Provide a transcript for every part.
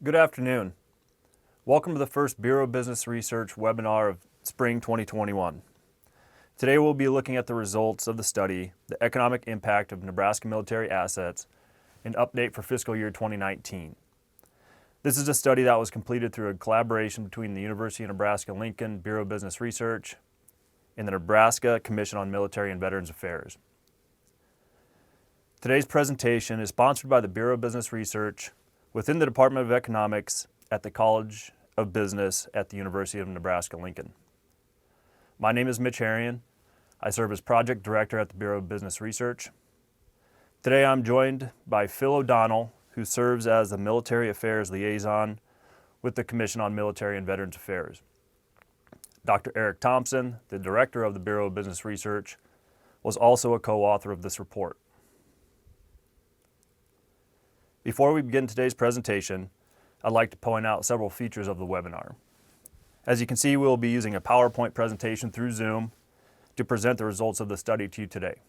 Good afternoon. Welcome to the first Bureau of Business Research webinar of spring 2021. Today we'll be looking at the results of the study, the economic impact of Nebraska military assets, and update for fiscal year 2019. This is a study that was completed through a collaboration between the University of Nebraska-Lincoln Bureau of Business Research and the Nebraska Commission on Military and Veterans Affairs. Today's presentation is sponsored by the Bureau of Business Research within the Department of Economics at the College of Business at the University of Nebraska-Lincoln. My name is Mitchel Herian. I serve as Project Director at the Bureau of Business Research. Today I'm joined by Phil O'Donnell, who serves as the Military Affairs Liaison with the Commission on Military and Veterans Affairs. Dr. Eric Thompson, the Director of the Bureau of Business Research, was also a co-author of this report. Before we begin today's presentation, I'd like to point out several features of the webinar. As you can see, we'll be using a PowerPoint presentation through Zoom to present the results of the study to you today.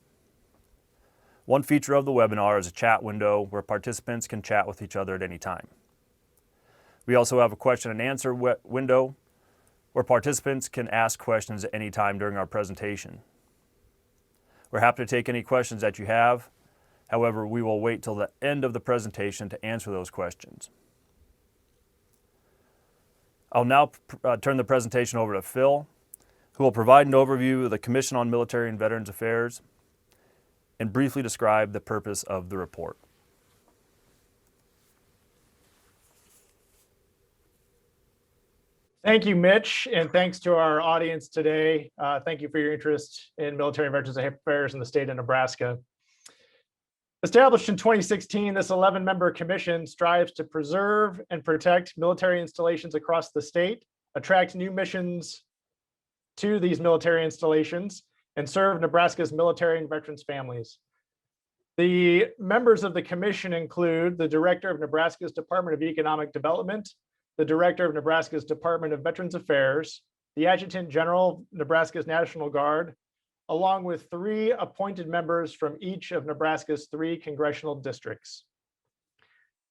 One feature of the webinar is a chat window where participants can chat with each other at any time. We also have a question and answer window where participants can ask questions at any time during our presentation. We're happy to take any questions that you have. However, we will wait till the end of the presentation to answer those questions. I'll now turn the presentation over to Phil, who will provide an overview of the Commission on Military and Veterans Affairs and briefly describe the purpose of the report. Thank you, Mitch, and thanks to our audience today. Thank you for your interest in military and veterans affairs in the state of Nebraska. Established in 2016, this 11-member commission strives to preserve and protect military installations across the state, attract new missions to these military installations, and serve Nebraska's military and veterans families. The members of the commission include the Director of Nebraska's Department of Economic Development, the Director of Nebraska's Department of Veterans Affairs, the Adjutant General of Nebraska's National Guard, along with 3 appointed members from each of Nebraska's 3 congressional districts.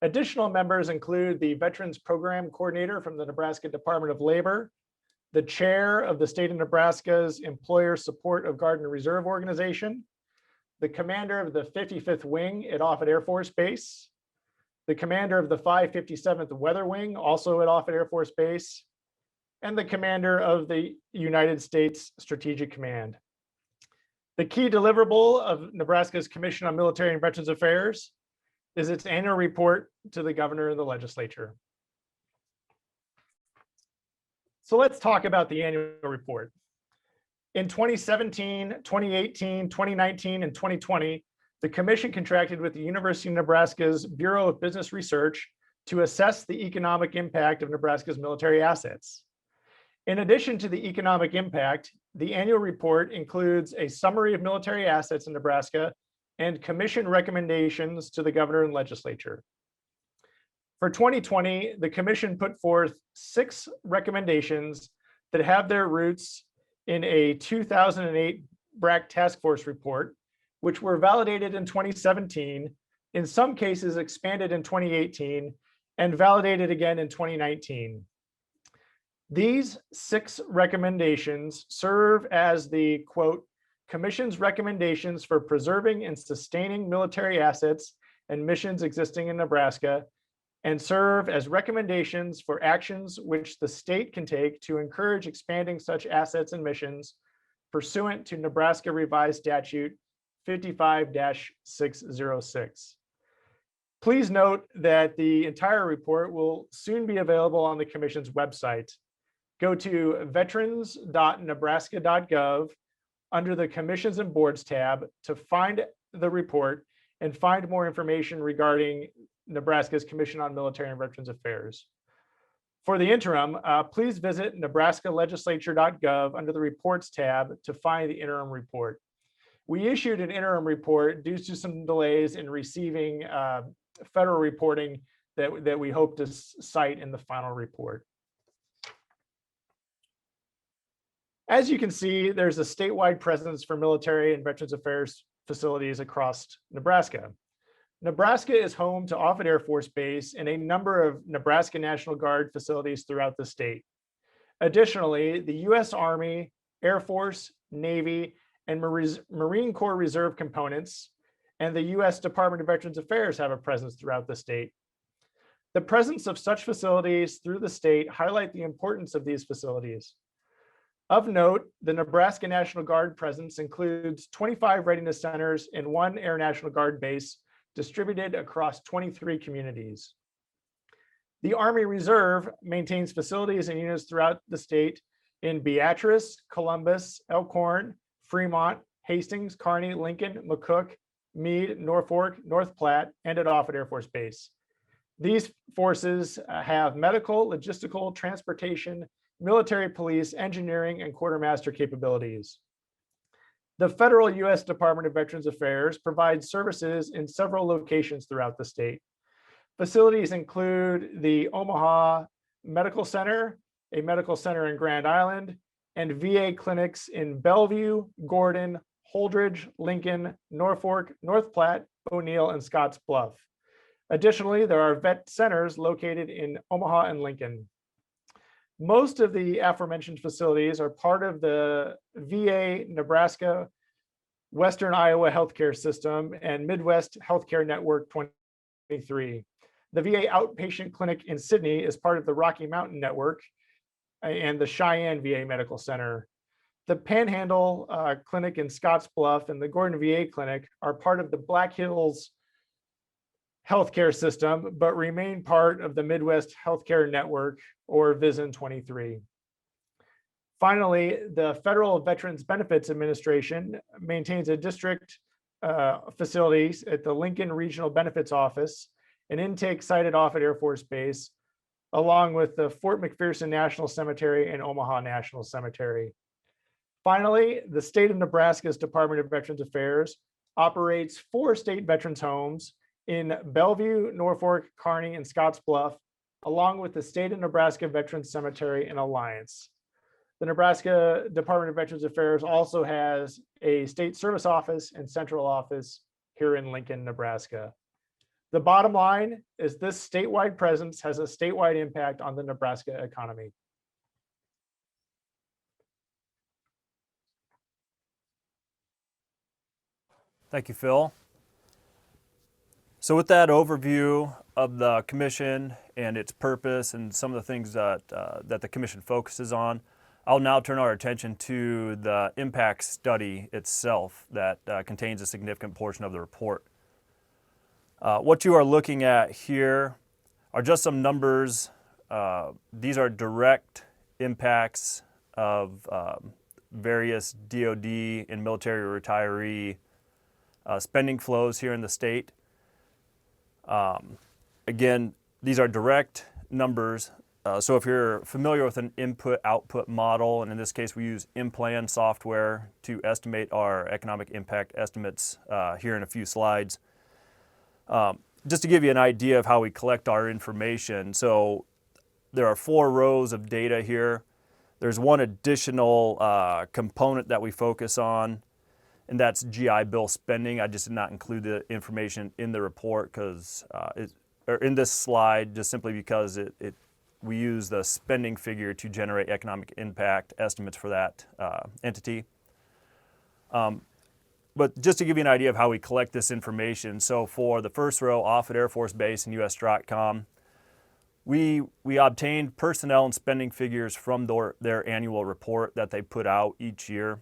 Additional members include the Veterans Program Coordinator from the Nebraska Department of Labor, the Chair of the State of Nebraska's Employer Support of Guard and Reserve Organization, the Commander of the 55th Wing at Offutt Air Force Base, the Commander of the 557th Weather Wing, also at Offutt Air Force Base, and the Commander of the United States Strategic Command. The key deliverable of Nebraska's Commission on Military and Veterans Affairs is its annual report to the governor and the legislature. So let's talk about the annual report. In 2017, 2018, 2019, and 2020, the commission contracted with the University of Nebraska's Bureau of Business Research to assess the economic impact of Nebraska's military assets. In addition to the economic impact, the annual report includes a summary of military assets in Nebraska and commission recommendations to the governor and legislature. For 2020, the commission put forth 6 recommendations that have their roots in a 2008 BRAC task force report, which were validated in 2017, in some cases expanded in 2018, and validated again in 2019. These 6 recommendations serve as the, quote, Commission's recommendations for preserving and sustaining military assets and missions existing in Nebraska, and serve as recommendations for actions which the state can take to encourage expanding such assets and missions pursuant to Nebraska Revised Statute 55-606. Please note that the entire report will soon be available on the Commission's website. Go to veterans.nebraska.gov under the Commissions and Boards tab to find the report and find more information regarding Nebraska's Commission on Military and Veterans Affairs. For the interim, please visit nebraskalegislature.gov under the Reports tab to find the interim report. We issued an interim report due to some delays in receiving federal reporting that we hope to cite in the final report. As you can see, there's a statewide presence for military and veterans affairs facilities across Nebraska. Nebraska is home to Offutt Air Force Base and a number of Nebraska National Guard facilities throughout the state. Additionally, the U.S. Army, Air Force, Navy, and Marine Corps Reserve components and the U.S. Department of Veterans Affairs have a presence throughout the state. The presence of such facilities through the state highlight the importance of these facilities. Of note, the Nebraska National Guard presence includes 25 readiness centers and 1 Air National Guard base distributed across 23 communities. The Army Reserve maintains facilities and units throughout the state in Beatrice, Columbus, Elkhorn, Fremont, Hastings, Kearney, Lincoln, McCook, Meade, Norfolk, North Platte, and at Offutt Air Force Base. These forces have medical, logistical, transportation, military police, engineering, and quartermaster capabilities. The federal U.S. Department of Veterans Affairs provides services in several locations throughout the state. Facilities include the Omaha Medical Center, a medical center in Grand Island, and VA clinics in Bellevue, Gordon, Holdridge, Lincoln, Norfolk, North Platte, O'Neill, and Scotts Bluff. Additionally, there are vet centers located in Omaha and Lincoln. Most of the aforementioned facilities are part of the VA Nebraska Western Iowa Healthcare System and Midwest Healthcare Network 23. The VA Outpatient Clinic in Sydney is part of the Rocky Mountain Network and the Cheyenne VA Medical Center. The Panhandle Clinic in Scotts Bluff and the Gordon VA Clinic are part of the Black Hills Healthcare System, but remain part of the Midwest Healthcare Network, or VISN 23. Finally, the Federal Veterans Benefits Administration maintains a district facilities at the Lincoln Regional Benefits Office, an intake site at Offutt Air Force Base, along with the Fort McPherson National Cemetery and Omaha National Cemetery. Finally, the state of Nebraska's Department of Veterans Affairs operates 4 state veterans homes in Bellevue, Norfolk, Kearney, and Scotts Bluff, along with the state of Nebraska Veterans Cemetery in Alliance. The Nebraska Department of Veterans Affairs also has a state service office and central office here in Lincoln, Nebraska. The bottom line is this statewide presence has a statewide impact on the Nebraska economy. Thank you, Phil. So with that overview of the commission and its purpose and some of the things that the commission focuses on, I'll now turn our attention to the impact study itself that contains a significant portion of the report. What you are looking at here are just some numbers. These are direct impacts of various DoD and military retiree spending flows here in the state. Again, these are direct numbers. So if you're familiar with an input-output model, and in this case we use InPlan software to estimate our economic impact estimates here in a few slides. Just to give you an idea of how we collect our information, so there are 4 rows of data here. There's one additional component that we focus on, and that's GI Bill spending. I just did not include the information in the report because, or in this slide, just simply because we use the spending figure to generate economic impact estimates for that entity. But just to give you an idea of how we collect this information, so for the first row, Offutt Air Force Base and US Stratcom, we obtained personnel and spending figures from their annual report that they put out each year.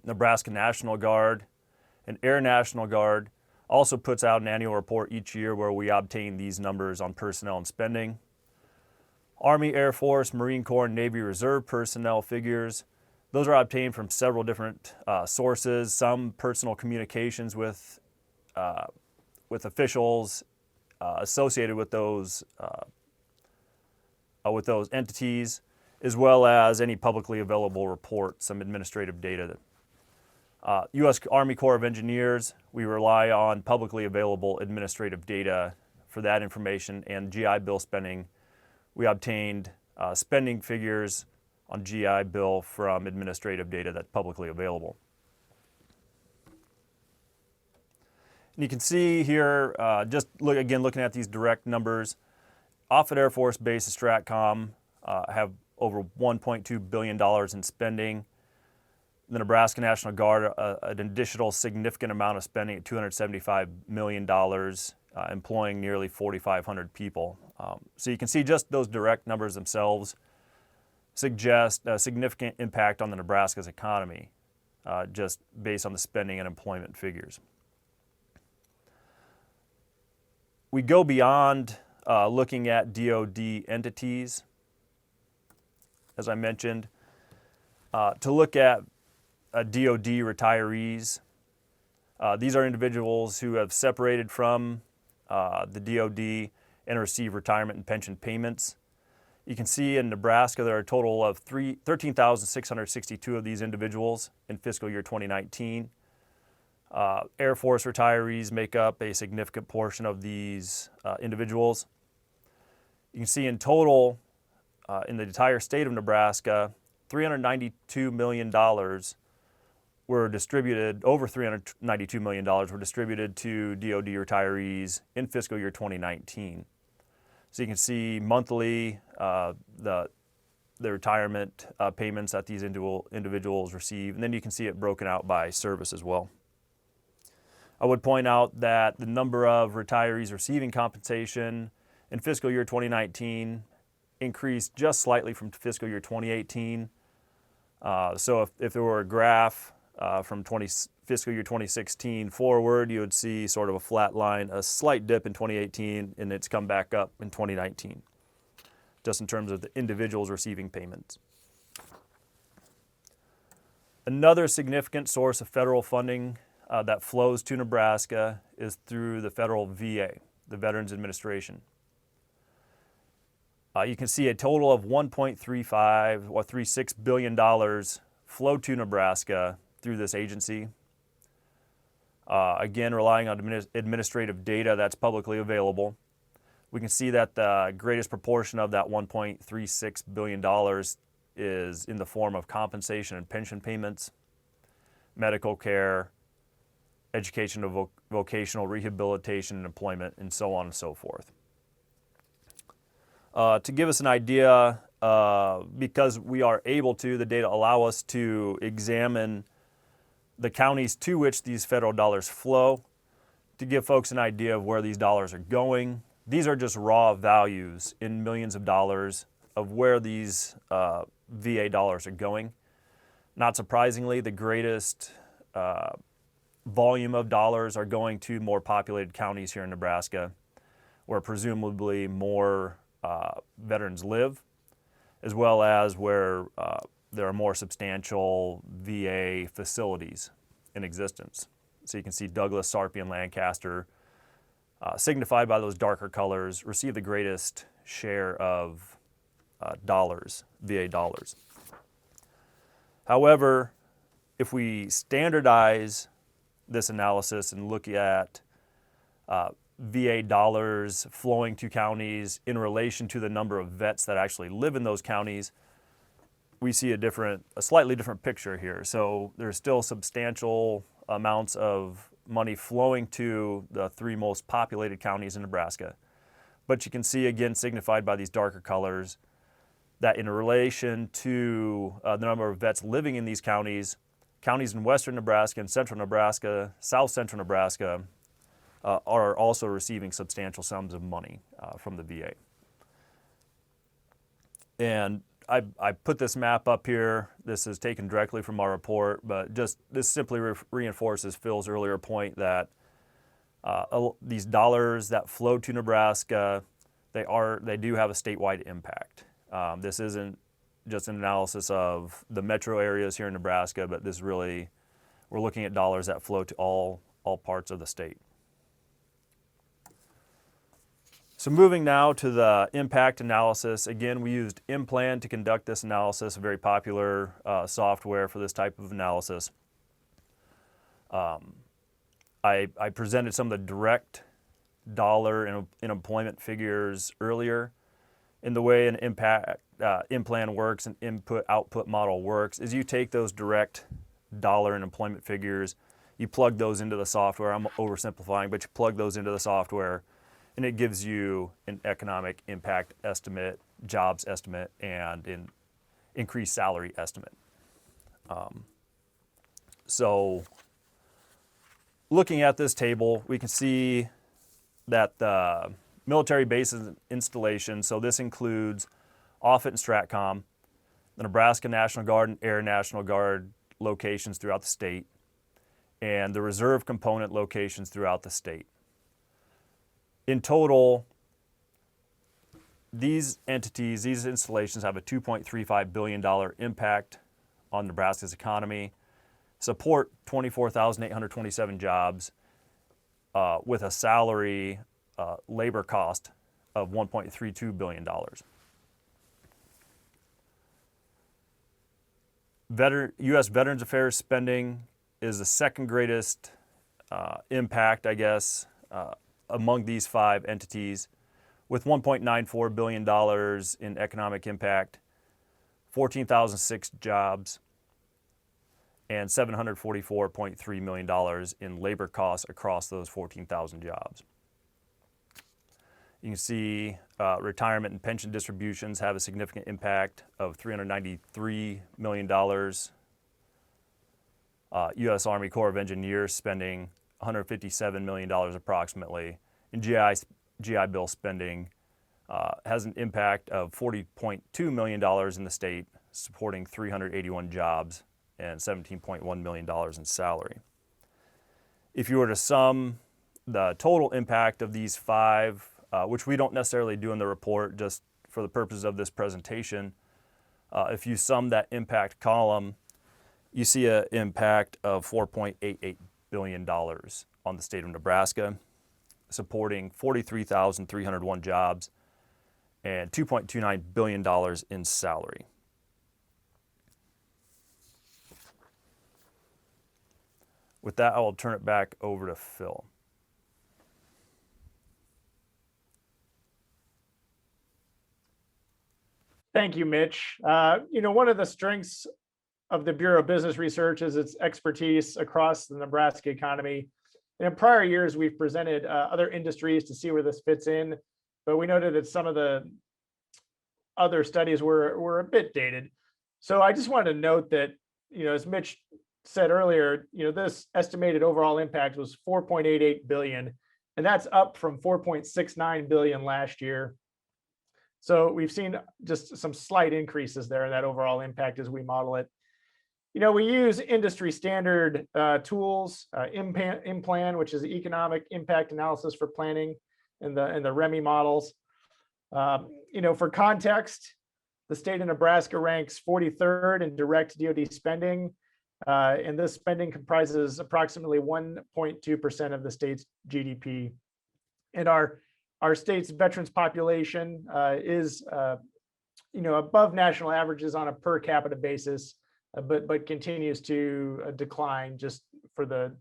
Nebraska National Guard and Air National Guard also puts out an annual report each year where we obtain these numbers on personnel and spending. Army, Air Force, Marine Corps, and Navy Reserve personnel figures, those are obtained from several different sources, some personal communications with officials associated with those entities, as well as any publicly available reports, some administrative data. U.S. Army Corps of Engineers, we rely on publicly available administrative data for that information, and GI Bill spending, we obtained spending figures on GI Bill from administrative data that's publicly available. And you can see here, looking at these direct numbers, Offutt Air Force Base and Stratcom have over $1.2 billion in spending. The Nebraska National Guard, an additional significant amount of spending at $275 million, employing nearly 4,500 people. So you can see just those direct numbers themselves suggest a significant impact on the Nebraska's economy, just based on the spending and employment figures. We go beyond looking at DoD entities, as I mentioned, to look at DoD retirees. These are individuals who have separated from the DoD and receive retirement and pension payments. You can see in Nebraska there are a total of 13,662 of these individuals in fiscal year 2019. Air Force retirees make up a significant portion of these individuals. You can see in total, in the entire state of Nebraska, $392 million were distributed, over $392 million were distributed to DoD retirees in fiscal year 2019. So you can see monthly the retirement payments that these individuals receive, and then you can see it broken out by service as well. I would point out that the number of retirees receiving compensation in fiscal year 2019 increased just slightly from fiscal year 2018. So if there were a graph from fiscal year 2016 forward, you would see sort of a flat line, a slight dip in 2018, and it's come back up in 2019, just in terms of the individuals receiving payments. Another significant source of federal funding that flows to Nebraska is through the federal VA, the Veterans Administration. You can see a total of $1.35 or $36 billion flow to Nebraska through this agency. Again, relying on administrative data that's publicly available, we can see that the greatest proportion of that $1.36 billion is in the form of compensation and pension payments, medical care, education and vocational rehabilitation and employment, and so on and so forth. To give us an idea, because we are able to, the data allow us to examine the counties to which these federal dollars flow, to give folks an idea of where these dollars are going. These are just raw values in millions of dollars of where these VA dollars are going. Not surprisingly, the greatest volume of dollars are going to more populated counties here in Nebraska, where presumably more veterans live, as well as where there are more substantial VA facilities in existence. So you can see Douglas, Sarpy, and Lancaster, signified by those darker colors, receive the greatest share of dollars, VA dollars. However, if we standardize this analysis and look at VA dollars flowing to counties in relation to the number of vets that actually live in those counties, we see a slightly different picture here. So there's still substantial amounts of money flowing to the three most populated counties in Nebraska. But you can see, again, signified by these darker colors, that in relation to the number of vets living in these counties in western Nebraska and central Nebraska, south central Nebraska, are also receiving substantial sums of money from the VA. And I put this map up here. This is taken directly from our report, but just this simply reinforces Phil's earlier point that these dollars that flow to Nebraska, they do have a statewide impact. This isn't just an analysis of the metro areas here in Nebraska, but this really, we're looking at dollars that flow to all parts of the state. So moving now to the impact analysis. Again, we used Implan to conduct this analysis, a very popular software for this type of analysis. I presented some of the direct dollar and employment figures earlier. In the way an Implan works, an input-output model works, is you take those direct dollar and employment figures, You plug those into the software. I'm oversimplifying, but you plug those into the software, and it gives you an economic impact estimate, jobs estimate, and an increased salary estimate. So looking at this table, we can see that the military bases installation, so this includes Offutt and Stratcom, the Nebraska National Guard and Air National Guard locations throughout the state, and the reserve component locations throughout the state. In total, these entities, these installations have a $2.35 billion impact on Nebraska's economy, support 24,827 jobs with a salary labor cost of $1.32 billion. U.S. Veterans Affairs spending is the second greatest impact, I guess, among these 5 entities, with $1.94 billion in economic impact, 14,006 jobs, and $744.3 million in labor costs across those 14,000 jobs. You can see retirement and pension distributions have a significant impact of $393 million. U.S. Army Corps of Engineers spending $157 million approximately, and GI Bill spending has an impact of $40.2 million in the state, supporting 381 jobs and $17.1 million in salary. If you were to sum the total impact of these 5, which we don't necessarily do in the report, just for the purposes of this presentation, if you sum that impact column, you see an impact of $4.88 billion on the state of Nebraska, supporting 43,301 jobs and $2.29 billion in salary. With that, I will turn it back over to Phil. Thank you, Mitch. One of the strengths of the Bureau of Business Research is its expertise across the Nebraska economy. And in prior years, we've presented other industries to see where this fits in, but we noted that some of the other studies were a bit dated. So I just wanted to note that, as Mitch said earlier, this estimated overall impact was $4.88 billion, and that's up from $4.69 billion last year. So we've seen just some slight increases there in that overall impact as we model it. We use industry standard tools, IMPLAN, which is the Economic Impact Analysis for Planning, and the REMI models. For context, the state of Nebraska ranks 43rd in direct DoD spending, and this spending comprises approximately 1.2% of the state's GDP. And our state's veterans population is above national averages on a per capita basis, but continues to decline just for the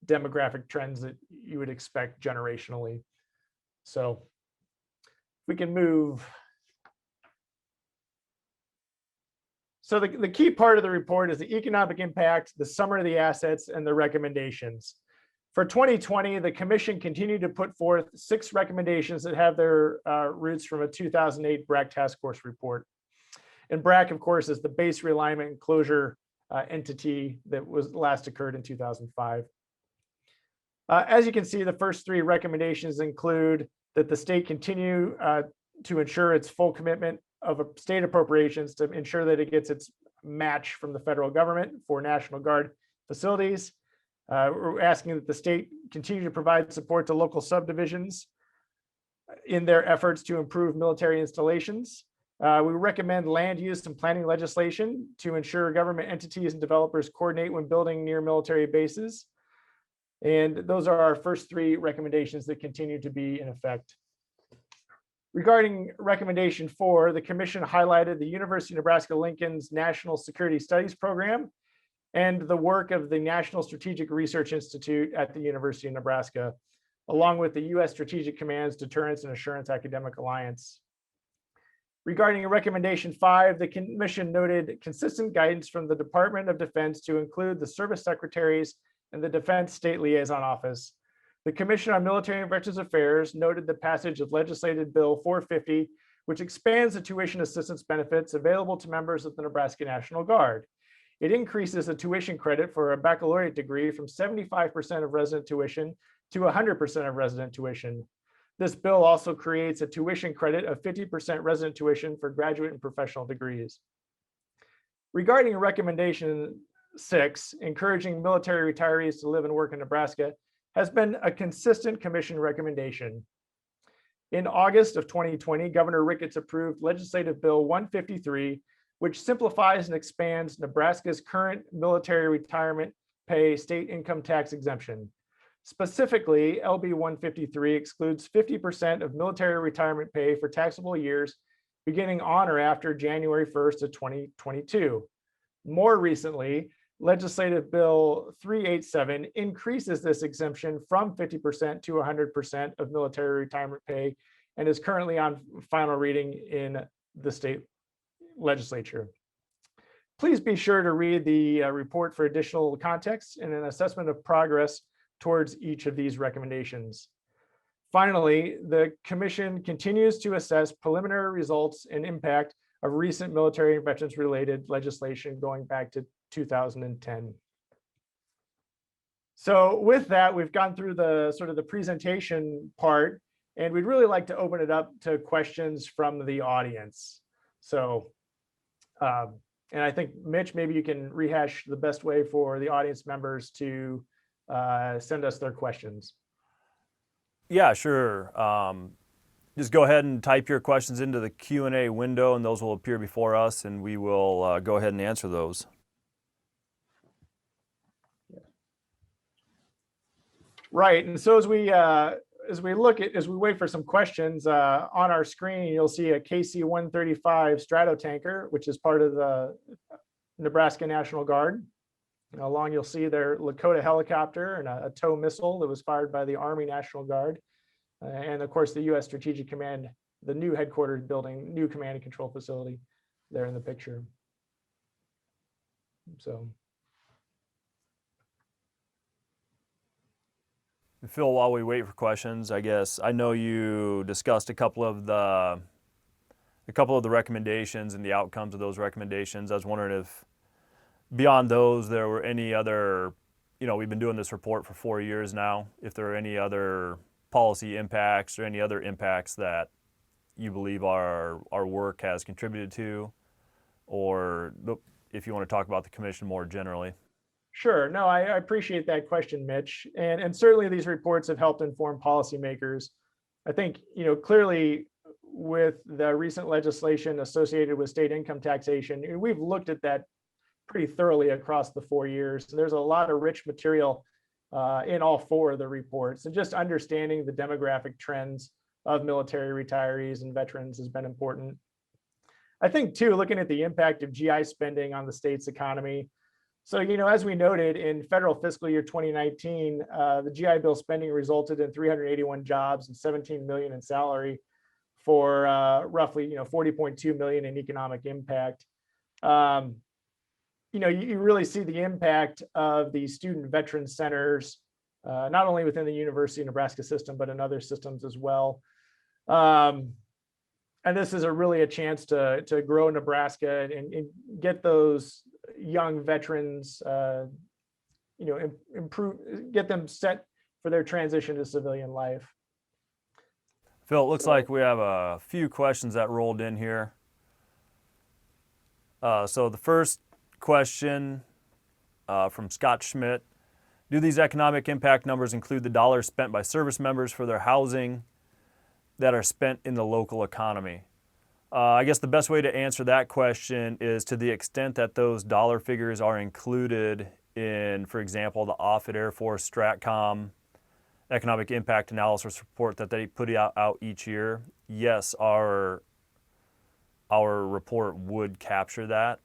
demographic trends that you would expect generationally. So we can move. So the key part of the report is the economic impact, the summary of the assets, and the recommendations. For 2020, the Commission continued to put forth 6 recommendations that have their roots from a 2008 BRAC Task Force report. And BRAC, of course, is the base realignment and closure entity that was last occurred in 2005. As you can see, the first 3 recommendations include that the state continue to ensure its full commitment of state appropriations to ensure that it gets its match from the federal government for National Guard facilities. We're asking that the state continue to provide support to local subdivisions in their efforts to improve military installations. We recommend land use and planning legislation to ensure government entities and developers coordinate when building near military bases. And those are our first 3 recommendations that continue to be in effect. Regarding recommendation 4, the Commission highlighted the University of Nebraska-Lincoln's National Security Studies Program and the work of the National Strategic Research Institute at the University of Nebraska, along with the U.S. Strategic Command's Deterrence and Assurance Academic Alliance. Regarding recommendation 5, the Commission noted consistent guidance from the Department of Defense to include the service secretaries and the Defense State Liaison Office. The Commission on Military and Veterans Affairs noted the passage of Legislative Bill 450, which expands the tuition assistance benefits available to members of the Nebraska National Guard. It increases the tuition credit for a baccalaureate degree from 75% of resident tuition to 100% of resident tuition. This bill also creates a tuition credit of 50% resident tuition for graduate and professional degrees. Regarding recommendation 6, encouraging military retirees to live and work in Nebraska, has been a consistent commission recommendation. In August of 2020, Governor Ricketts approved Legislative Bill 153, which simplifies and expands Nebraska's current military retirement pay state income tax exemption. Specifically, LB 153 excludes 50% of military retirement pay for taxable years beginning on or after January 1st of 2022. More recently, Legislative Bill 387 increases this exemption from 50% to 100% of military retirement pay and is currently on final reading in the state legislature. Please be sure to read the report for additional context and an assessment of progress towards each of these recommendations. Finally, the Commission continues to assess preliminary results and impact of recent military and veterans related legislation going back to 2010. So with that, we've gone through the sort of the presentation part, and we'd really like to open it up to questions from the audience. So, and I think Mitch, maybe you can rehash the best way for the audience members to send us their questions. Yeah, sure. Just go ahead and type your questions into the Q&A window, and those will appear before us, and we will go ahead and answer those. Right, and so as we wait for some questions on our screen, you'll see a KC-135 Stratotanker, which is part of the Nebraska National Guard. Along, you'll see their Lakota helicopter and a TOW missile that was fired by the Army National Guard. And of course, the U.S. Strategic Command, the new headquarters building, new command and control facility there in the picture. So. Phil, while we wait for questions, I guess I know you discussed a couple of the recommendations and the outcomes of those recommendations. I was wondering if beyond those, there were any other, we've been doing this report for 4 years now, if there are any other policy impacts or any other impacts that you believe our work has contributed to, or if you want to talk about the commission more generally. Sure. No, I appreciate that question, Mitch. And certainly these reports have helped inform policymakers. I think, clearly with the recent legislation associated with state income taxation, we've looked at that pretty thoroughly across the 4 years. And there's a lot of rich material in all 4 of the reports. And just understanding the demographic trends of military retirees and veterans has been important. I think too, looking at the impact of GI spending on the state's economy. So, as we noted in federal fiscal year 2019, the GI Bill spending resulted in 381 jobs and 17 million in salary for roughly, 40.2 million in economic impact. You really see the impact of the student veteran centers, not only within the University of Nebraska system, but in other systems as well. And this is really a chance to grow Nebraska and get those young veterans, get them set for their transition to civilian life. Phil, it looks like we have a few questions that rolled in here. So the first question from Scott Schmidt: do these economic impact numbers include the dollars spent by service members for their housing that are spent in the local economy? I guess the best way to answer that question is to the extent that those dollar figures are included in, for example, the Offutt Air Force Stratcom economic impact analysis report that they put out each year. Yes, our report would capture that.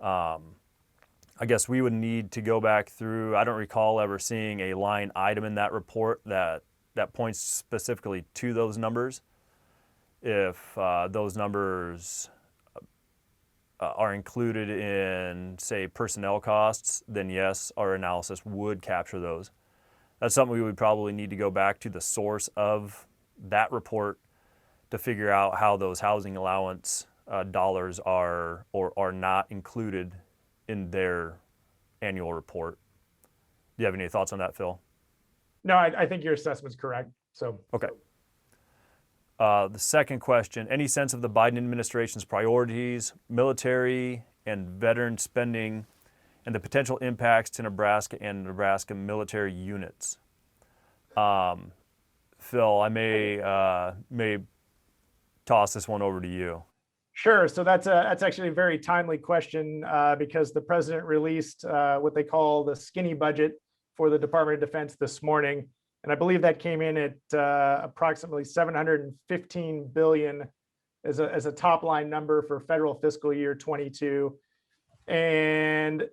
I guess we would need to go back through. I don't recall ever seeing a line item in that report that points specifically to those numbers. If those numbers are included in, say, personnel costs, then yes, our analysis would capture those. That's something we would probably need to go back to the source of that report to figure out how those housing allowance dollars are or are not included in their annual report. Do you have any thoughts on that, Phil? No, I think your assessment's correct. So Okay. The second question, any sense of the Biden administration's priorities, military and veteran spending, and the potential impacts to Nebraska and Nebraska military units? Phil, I may toss this one over to you. Sure. So that's actually a very timely question because the president released what they call the skinny budget for the Department of Defense this morning. And I believe that came in at approximately $715 billion as a top line number for federal fiscal year 22. And,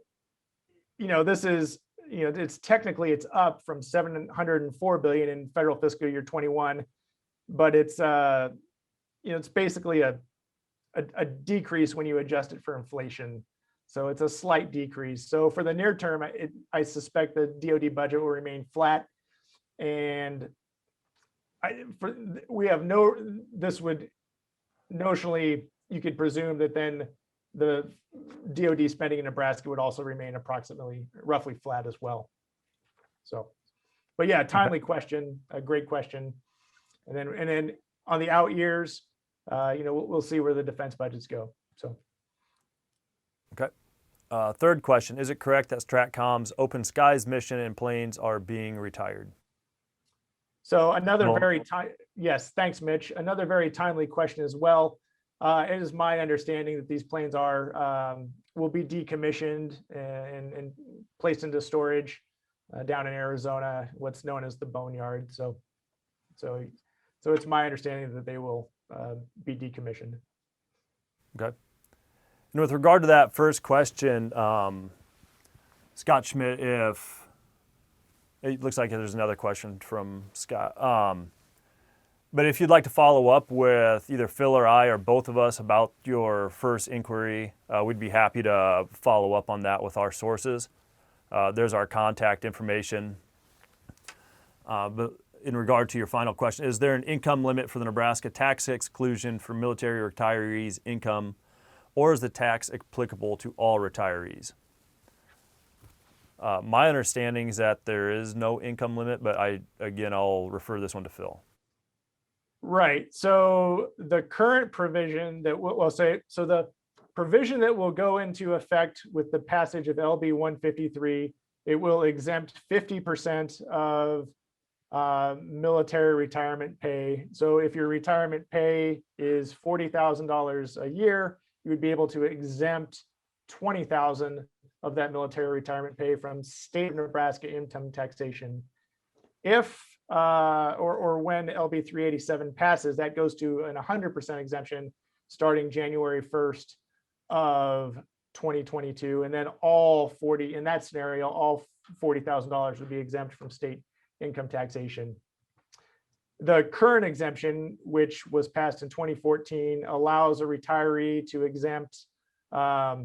this is, it's technically it's up from $704 billion in federal fiscal year 21, but it's, it's basically a decrease when you adjust it for inflation. So it's a slight decrease. So for the near term, I suspect the DoD budget will remain flat. And this would notionally, you could presume that then the DoD spending in Nebraska would also remain roughly flat as well. So, but yeah, timely question, a great question. And then on the out years, we'll see where the defense budgets go. So. Okay. Third question, is it correct that STRATCOM's Open Skies mission and planes are being retired? So yes, thanks, Mitch. Another very timely question as well. It is my understanding that these planes will be decommissioned and placed into storage down in Arizona, what's known as the Boneyard. So it's my understanding that they will be decommissioned. Okay. And with regard to that first question, Scott Schmidt, it looks like there's another question from Scott. But if you'd like to follow up with either Phil or I or both of us about your first inquiry, we'd be happy to follow up on that with our sources. There's our contact information. But in regard to your final question, is there an income limit for the Nebraska tax exclusion for military retirees' income, or is the tax applicable to all retirees? My understanding is that there is no income limit, but I'll refer this one to Phil. Right. So the current provision that the provision that will go into effect with the passage of LB 153, it will exempt 50% of military retirement pay. So if your retirement pay is $40,000 a year, you would be able to exempt $20,000 of that military retirement pay from state of Nebraska income taxation. If or when LB 387 passes, that goes to an 100% exemption starting January 1st of 2022, and then in that scenario, all $40,000 would be exempt from state income taxation. The current exemption, which was passed in 2014, allows a retiree to exempt a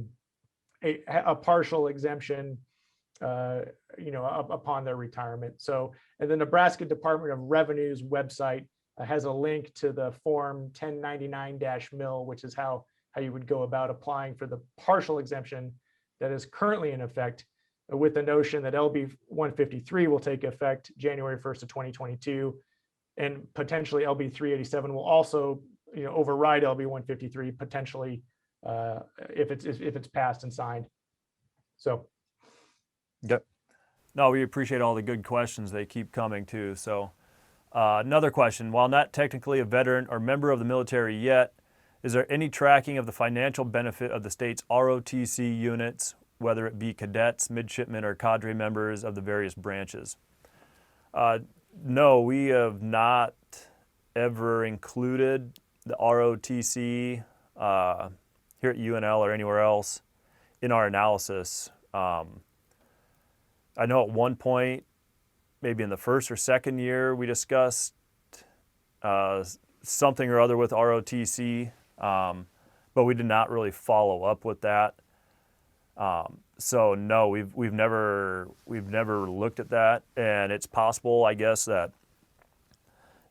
partial exemption, upon their retirement. So, and the Nebraska Department of Revenue's website has a link to the form 1099-MIL, which is how you would go about applying for the partial exemption that is currently in effect, with the notion that LB 153 will take effect January 1st of 2022, and potentially LB 387 will also, override LB 153 potentially if it's passed and signed. So. Yep. No, we appreciate all the good questions. They keep coming too. So another question, while not technically a veteran or member of the military yet, is there any tracking of the financial benefit of the state's ROTC units, whether it be cadets, midshipmen, or cadre members of the various branches? No, we have not ever included the ROTC here at UNL or anywhere else in our analysis. I know at one point, maybe in the first or second year, we discussed something or other with ROTC, but but we did not really follow up with that. So no, we've never looked at that, and it's possible, I guess, that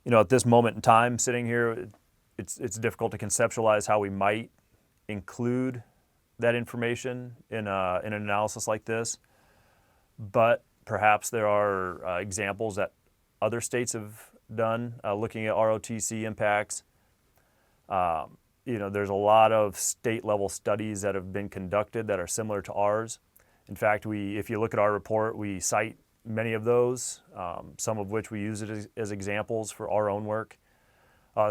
at this moment in time, sitting here, it's difficult to conceptualize how we might include that information in an analysis like this. But perhaps there are examples that other states have done looking at ROTC impacts. There's a lot of state-level studies that have been conducted that are similar to ours. In fact, if you look at our report, we cite many of those, some of which we use it as examples for our own work.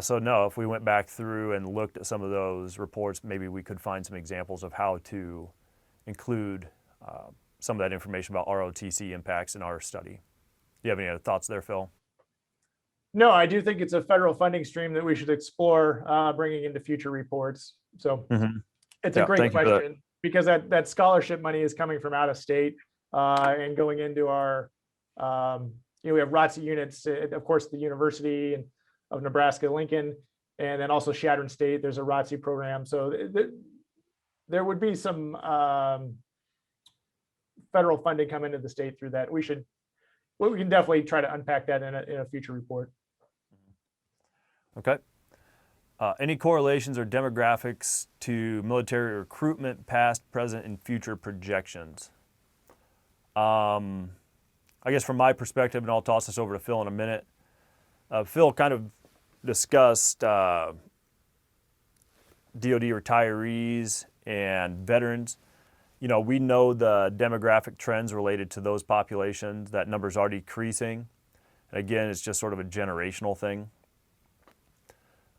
So no, if we went back through and looked at some of those reports, maybe we could find some examples of how to include some of that information about ROTC impacts in our study. Do you have any other thoughts there, Phil? No, I do think it's a federal funding stream that we should explore bringing into future reports. So it's a great question, because that scholarship money is coming from out of state and going into our, we have ROTC units, of course, the University of Nebraska Lincoln, and then also Chadron State. There's a ROTC program. So there would be some federal funding come into the state through that. We can definitely try to unpack that in a future report. Okay. Any correlations or demographics to military recruitment, past, present, and future projections? I guess from my perspective, and I'll toss this over to Phil in a minute, Phil kind of discussed DoD retirees and veterans. We know the demographic trends related to those populations. That numbers are decreasing. And again, it's just sort of a generational thing.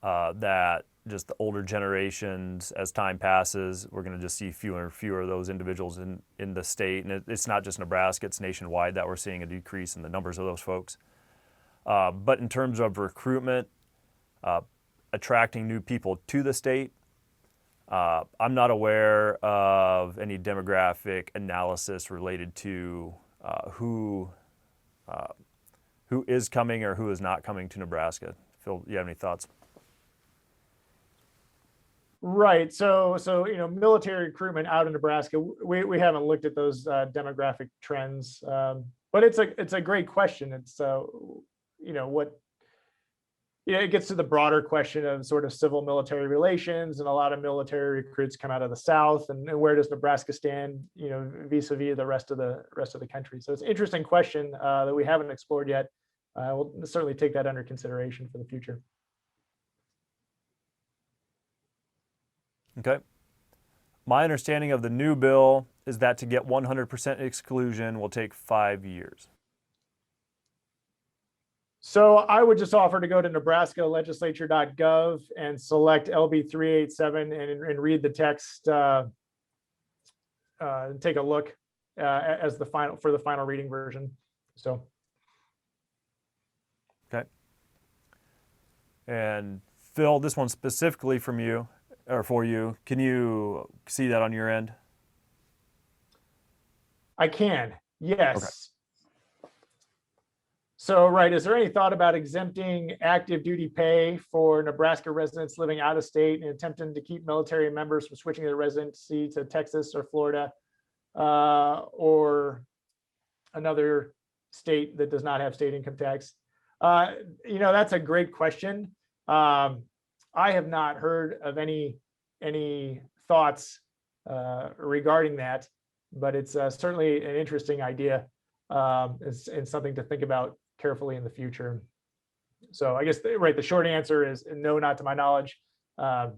That just the older generations, as time passes, we're going to just see fewer and fewer of those individuals in the state. And it's not just Nebraska, it's nationwide that we're seeing a decrease in the numbers of those folks. But in terms of recruitment, attracting new people to the state, I'm not aware of any demographic analysis related to who is coming or who is not coming to Nebraska. Phil, you have any thoughts? Right. So military recruitment out in Nebraska, we haven't looked at those demographic trends, but it's a great question. It's it gets to the broader question of sort of civil military relations, and a lot of military recruits come out of the South, and where does Nebraska stand, vis-a-vis the rest of the country? So it's an interesting question that we haven't explored yet. We'll certainly take that under consideration for the future. Okay. My understanding of the new bill is that to get 100% exclusion will take 5 years. So I would just offer to go to nebraskalegislature.gov and select LB 387 and read the text, and take a look as for the final reading version. So. Okay. And Phil, this one specifically for you. Can you see that on your end? I can, yes. Okay. So, right, is there any thought about exempting active duty pay for Nebraska residents living out of state and attempting to keep military members from switching their residency to Texas or Florida, or another state that does not have state income tax? That's a great question. I have not heard of any thoughts regarding that, but it's certainly an interesting idea, and something to think about carefully in the future. So I guess the short answer is no, not to my knowledge, but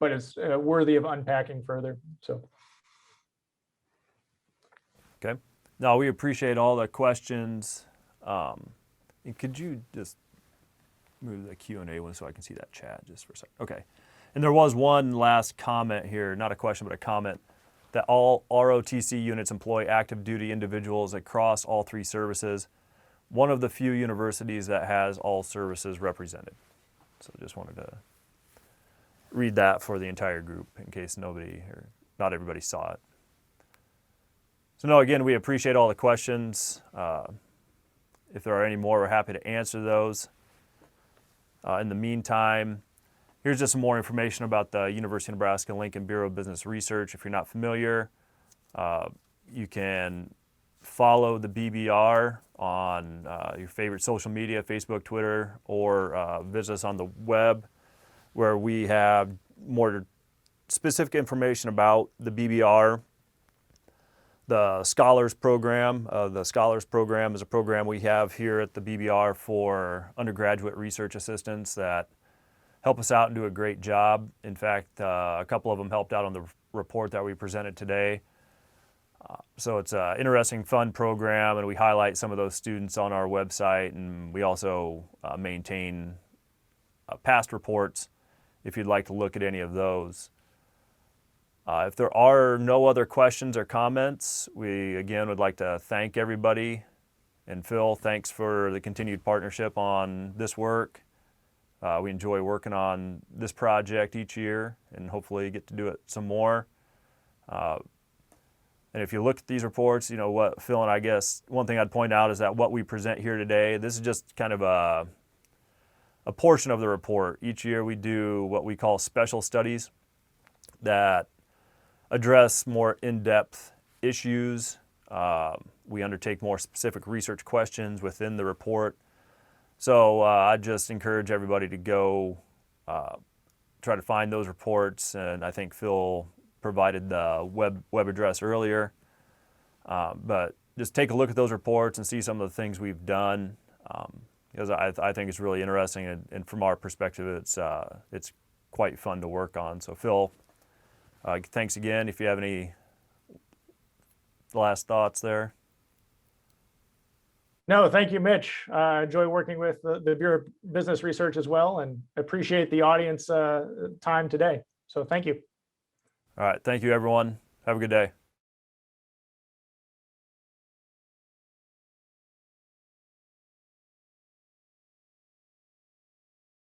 it's worthy of unpacking further. So. Okay. No, we appreciate all the questions. And could you just move the Q&A one so I can see that chat just for a second? Okay. And there was one last comment here, not a question, but a comment, that all ROTC units employ active duty individuals across all 3 services, one of the few universities that has all services represented. So just wanted to read that for the entire group in case nobody or not everybody saw it. So no, again, we appreciate all the questions. If there are any more, we're happy to answer those. In the meantime, Here's just some more information about the University of Nebraska-Lincoln Bureau of Business Research. If you're not familiar, you can follow the BBR on your favorite social media, Facebook, Twitter, or visit us on the web, where we have more specific information about the BBR. The Scholars Program. The Scholars Program is a program we have here at the BBR for undergraduate research assistants that help us out and do a great job. In fact, a couple of them helped out on the report that we presented today. So it's an interesting, fun program, and we highlight some of those students on our website, and we also maintain past reports if you'd like to look at any of those. If there are no other questions or comments, we again would like to thank everybody. And Phil, thanks for the continued partnership on this work. We enjoy working on this project each year and hopefully get to do it some more. And if you look at these reports, you know what, Phil, and I guess one thing I'd point out is that what we present here today, this is just kind of a portion of the report. Each year we do what we call special studies that address more in-depth issues. We undertake more specific research questions within the report. So I just encourage everybody to go try to find those reports, and I think Phil provided the web address earlier. But just take a look at those reports and see some of the things we've done, because I think it's really interesting, and from our perspective, it's quite fun to work on. So Phil, thanks again. If you have any last thoughts there. No, thank you, Mitch. I enjoy working with the Bureau of Business Research as well, and appreciate the audience time today. So thank you. All right. Thank you, everyone. Have a good day.